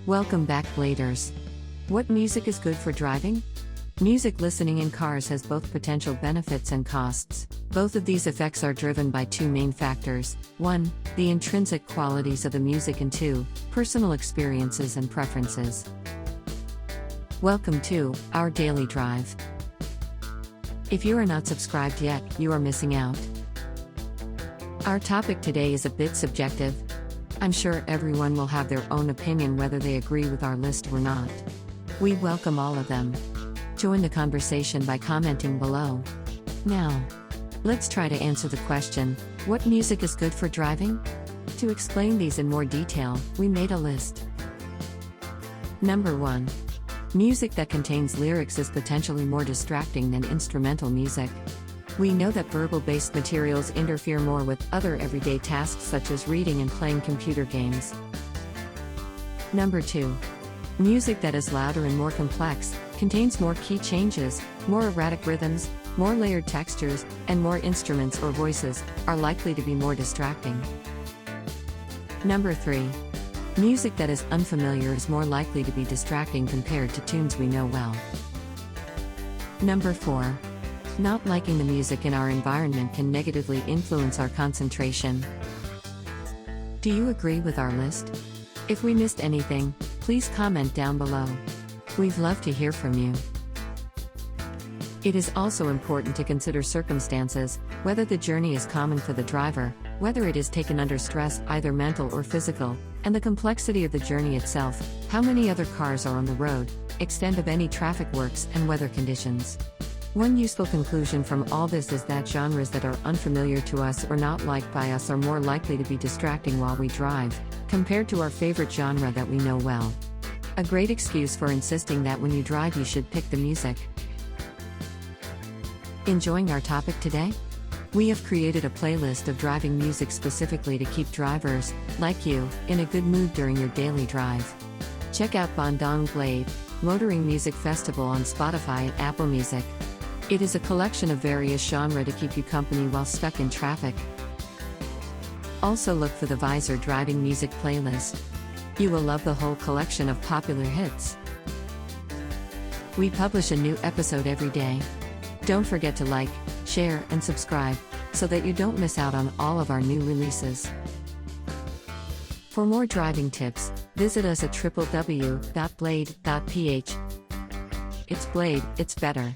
Welcome back, Bladers. What music is good for driving? Music listening in cars has both potential benefits and costs. Both of these effects are driven by two main factors: 1, the intrinsic qualities of the music, and 2, personal experiences and preferences. Welcome to our daily drive. If you are not subscribed yet, you are missing out. Our topic today is a bit subjective. I'm sure everyone will have their own opinion whether they agree with our list or not. We welcome all of them. Join the conversation by commenting below. Now, let's try to answer the question, what music is good for driving? To explain these in more detail, we made a list. Number 1. Music that contains lyrics is potentially more distracting than instrumental music. We know that verbal-based materials interfere more with other everyday tasks such as reading and playing computer games. Number 2. Music that is louder and more complex, contains more key changes, more erratic rhythms, more layered textures, and more instruments or voices, are likely to be more distracting. Number 3. Music that is unfamiliar is more likely to be distracting compared to tunes we know well. Number 4. Not liking the music in our environment can negatively influence our concentration. Do you agree with our list? If we missed anything, please comment down below. We'd love to hear from you. It is also important to consider circumstances, whether the journey is common for the driver, whether it is taken under stress, either mental or physical, and the complexity of the journey itself, how many other cars are on the road, extent of any traffic works, and weather conditions. One useful conclusion from all this is that genres that are unfamiliar to us or not liked by us are more likely to be distracting while we drive, compared to our favorite genre that we know well. A great excuse for insisting that when you drive you should pick the music. Enjoying our topic today? We have created a playlist of driving music specifically to keep drivers, like you, in a good mood during your daily drive. Check out Bandung Blade, Motoring Music Festival on Spotify and Apple Music. It is a collection of various genres to keep you company while stuck in traffic. Also look for the Visor Driving Music playlist. You will love the whole collection of popular hits. We publish a new episode every day. Don't forget to like, share, and subscribe, so that you don't miss out on all of our new releases. For more driving tips, visit us at www.blade.ph. It's Blade, it's better.